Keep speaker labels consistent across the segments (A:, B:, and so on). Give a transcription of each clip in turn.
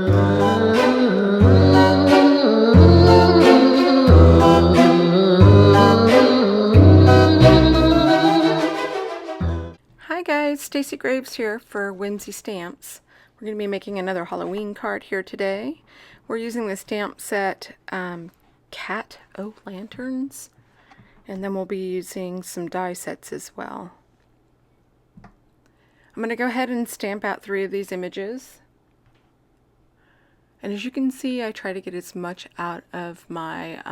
A: Hi guys, Stacey Graves here for Whimsy Stamps. We're going to be making another Halloween card here today. We're using the stamp set Cat O Lanterns, and then we'll be using some die sets as well. I'm going to go ahead and stamp out 3 of these images. And as you can see, I try to get as much out of my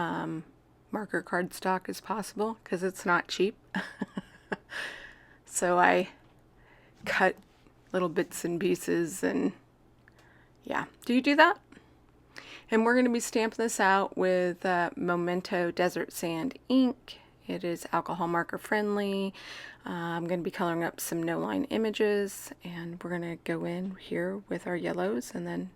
A: marker cardstock as possible because it's not cheap. So I cut little bits and pieces, and yeah. Do you do that? And we're going to be stamping this out with Memento Desert Sand ink. It is alcohol marker friendly. I'm going to be coloring up some no-line images, and we're going to go in here with our yellows and then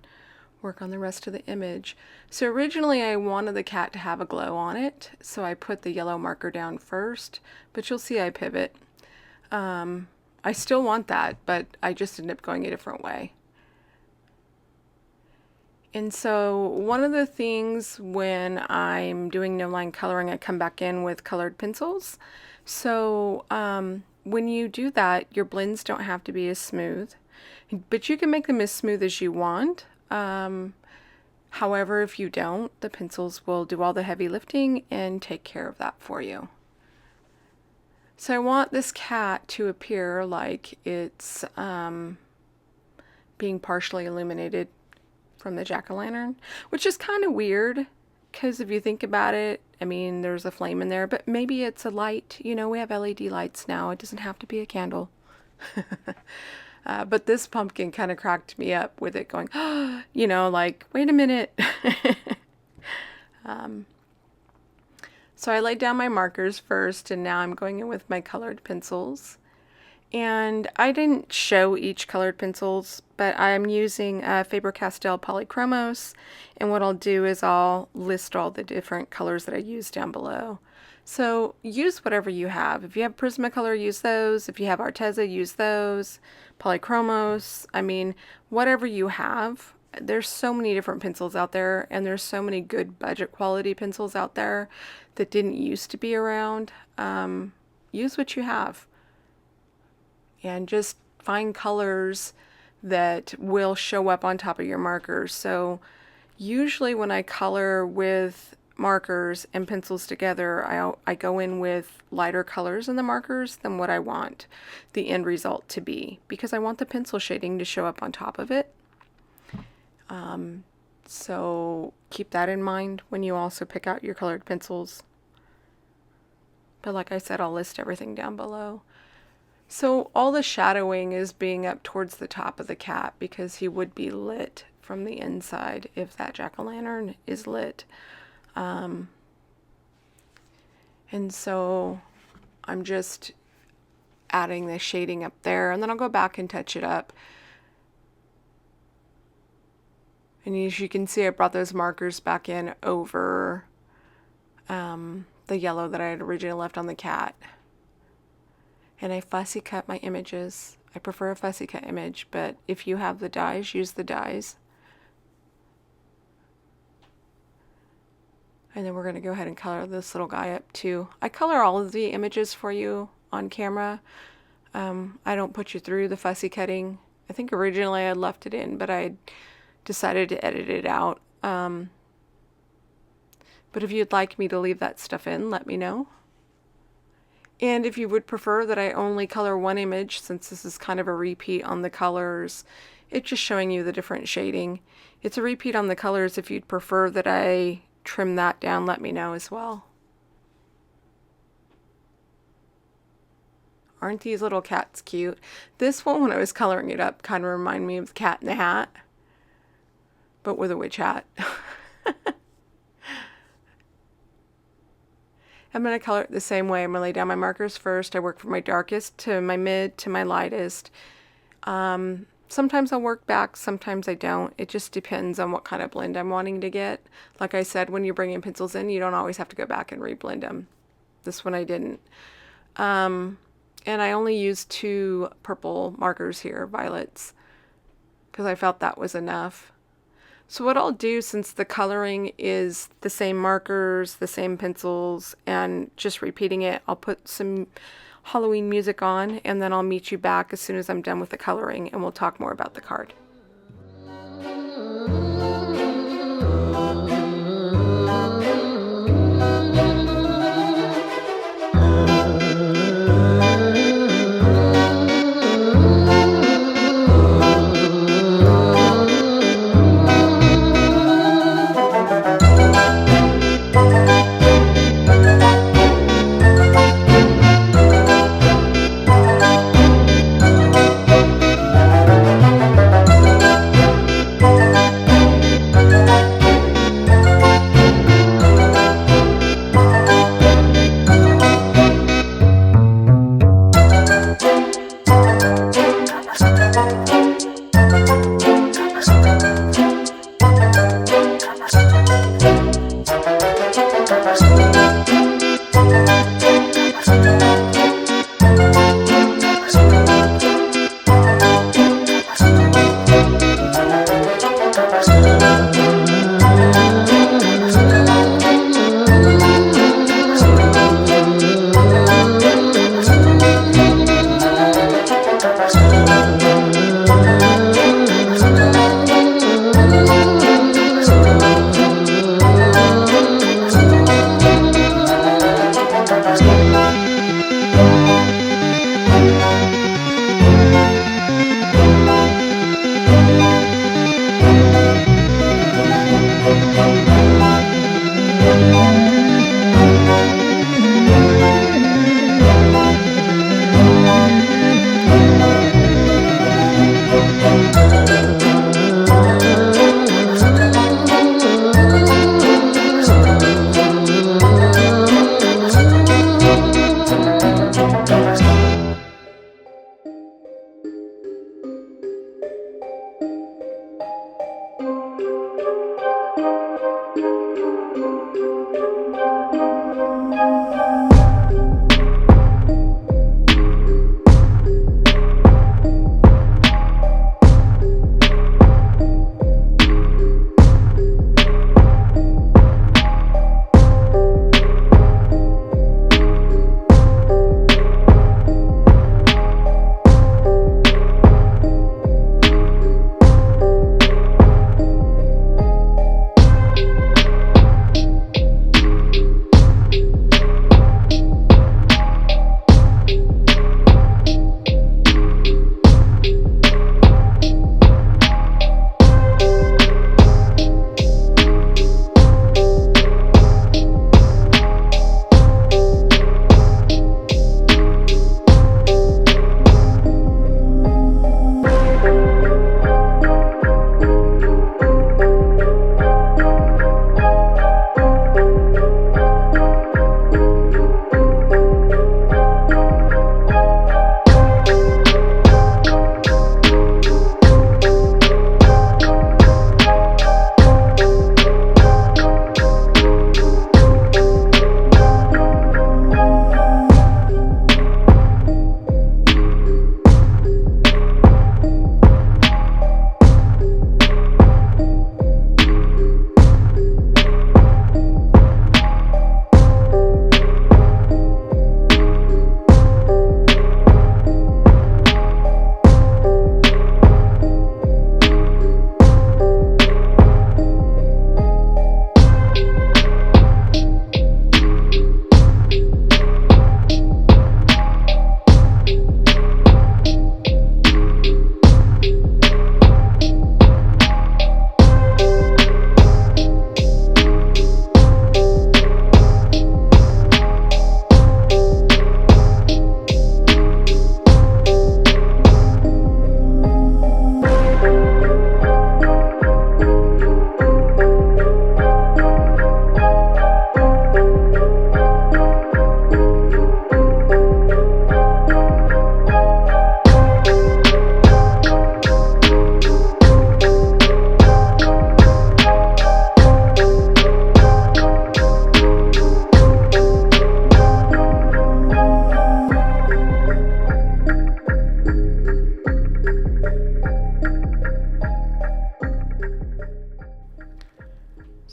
A: work on the rest of the image. So originally I wanted the cat to have a glow on it, so I put the yellow marker down first, but you'll see I pivot. I still want that, but I just ended up going a different way. And so one of the things when I'm doing no line coloring, I come back in with colored pencils. So when you do that, your blends don't have to be as smooth, but you can make them as smooth as you want. However, if you don't, the pencils will do all the heavy lifting and take care of that for you. So I want this cat to appear like it's being partially illuminated from the jack-o'-lantern, which is kind of weird because if you think about it, I mean, there's a flame in there, but maybe it's a light. You know, we have LED lights now. It doesn't have to be a candle. But this pumpkin kind of cracked me up with it going, oh, you know, like, wait a minute. So I laid down my markers first, and now I'm going in with my colored pencils. And I didn't show each colored pencils, but I'm using Fabre Castell Polychromos, and what I'll do is I'll list all the different colors that I use down below. So use whatever you have. If you have Prismacolor, use those. If you have Arteza, use those. Polychromos, I mean, whatever you have. There's so many different pencils out there, and there's so many good budget quality pencils out there that didn't used to be around. Use what you have, and just find colors that will show up on top of your markers. So usually when I color with markers and pencils together, I go in with lighter colors in the markers than what I want the end result to be, because I want the pencil shading to show up on top of it. So keep that in mind when you also pick out your colored pencils. But like I said, I'll list everything down below. So all the shadowing is being up towards the top of the cat because he would be lit from the inside if that jack-o'-lantern is lit. And so I'm just adding the shading up there, and then I'll go back and touch it up. And as you can see, I brought those markers back in over the yellow that I had originally left on the cat. And I fussy cut my images. I prefer a fussy cut image, but if you have the dies, use the dies. And then we're going to go ahead and color this little guy up too. I color all of the images for you on camera. I don't put you through the fussy cutting. I think originally I left it in, but I decided to edit it out. But if you'd like me to leave that stuff in, let me know. And if you would prefer that I only color one image, since this is kind of a repeat on the colors, it's just showing you the different shading. It's a repeat on the colors. If you'd prefer that I trim that down, let me know as well. Aren't these little cats cute? This one, when I was coloring it up, kind of reminded me of the Cat in the Hat, but with a witch hat. I'm going to color it the same way. I'm going to lay down my markers first. I work from my darkest to my mid to my lightest. Sometimes I'll work back, sometimes I don't. It just depends on what kind of blend I'm wanting to get. Like I said, when you're bringing pencils in, you don't always have to go back and reblend them. This one I didn't. And I only used 2 purple markers here, violets, because I felt that was enough. So what I'll do, since the coloring is the same markers, the same pencils, and just repeating it, I'll put some Halloween music on, and then I'll meet you back as soon as I'm done with the coloring, and we'll talk more about the card.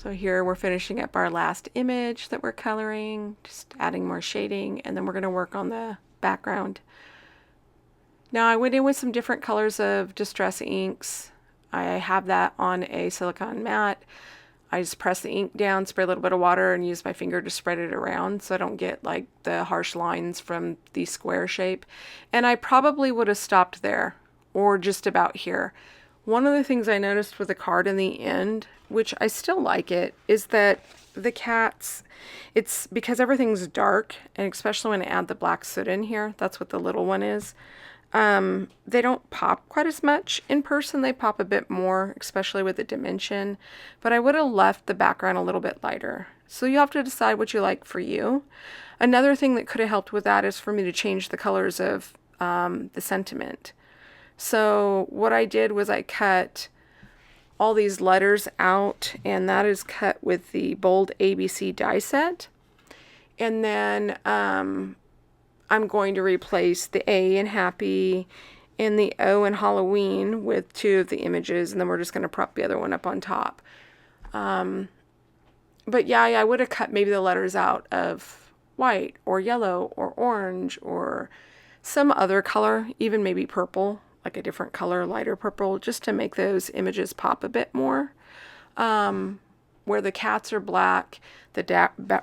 A: So here we're finishing up our last image that we're coloring, just adding more shading, and then we're going to work on the background. Now I went in with some different colors of Distress inks. I have that on a silicone mat. I just press the ink down, spray a little bit of water, and use my finger to spread it around so I don't get like the harsh lines from the square shape. And I probably would have stopped there or just about here. One of the things I noticed with the card in the end, which I still like it, is that the cats, it's because everything's dark, and especially when I add the black soot in here, that's what the little one is. They don't pop quite as much. In person, they pop a bit more, especially with the dimension, but I would have left the background a little bit lighter. So you have to decide what you like for you. Another thing that could have helped with that is for me to change the colors of the sentiment. So what I did was I cut all these letters out, and that is cut with the bold ABC die set. And then I'm going to replace the A in Happy and the O in Halloween with 2 of the images, and then we're just going to prop the other one up on top. But yeah, I would have cut maybe the letters out of white or yellow or orange or some other color, even maybe purple, like a different color, lighter purple, just to make those images pop a bit more. Where the cats are black, the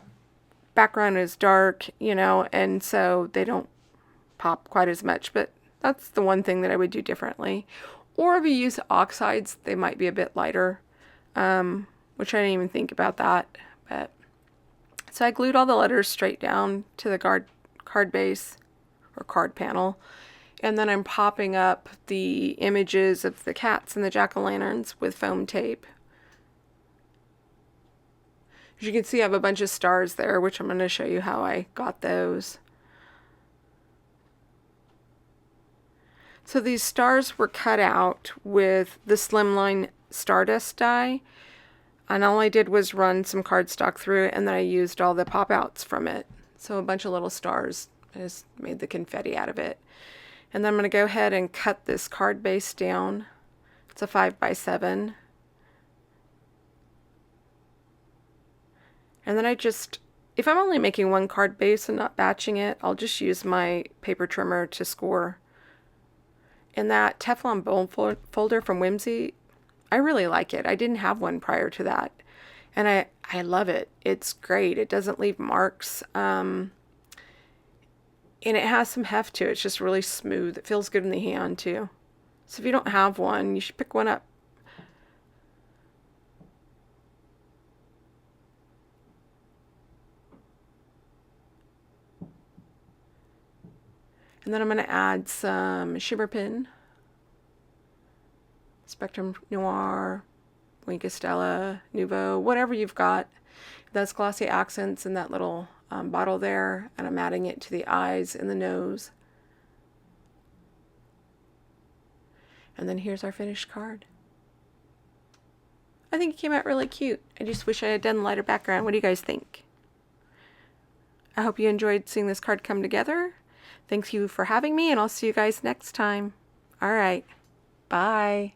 A: background is dark, you know, and so they don't pop quite as much, but that's the one thing that I would do differently. Or if you use oxides, they might be a bit lighter, which I didn't even think about that. But so I glued all the letters straight down to the card base or card panel, and then I'm popping up the images of the cats and the jack-o'-lanterns with foam tape. As you can see, I have a bunch of stars there, which I'm going to show you how I got those. So these stars were cut out with the Slimline Stardust die, and all I did was run some cardstock through it, and then I used all the pop-outs from it. So a bunch of little stars. I just made the confetti out of it. And then I'm going to go ahead and cut this card base down. It's a 5x7. And then I just, if I'm only making one card base and not batching it, I'll just use my paper trimmer to score. And that Teflon bone folder from Whimsy, I really like it. I didn't have one prior to that. And I love it. It's great. It doesn't leave marks. And it has some heft to it. It's just really smooth. It feels good in the hand too. So if you don't have one, you should pick one up. And then I'm going to add some shimmer pin, Spectrum Noir, Castell, Nouveau, whatever you've got. That's glossy accents in that little bottle there, and I'm adding it to the eyes and the nose. And then here's our finished card. I think it came out really cute. I just wish I had done a lighter background. What do you guys think? I hope you enjoyed seeing this card come together. Thanks you for having me, and I'll see you guys next time. All right. Bye.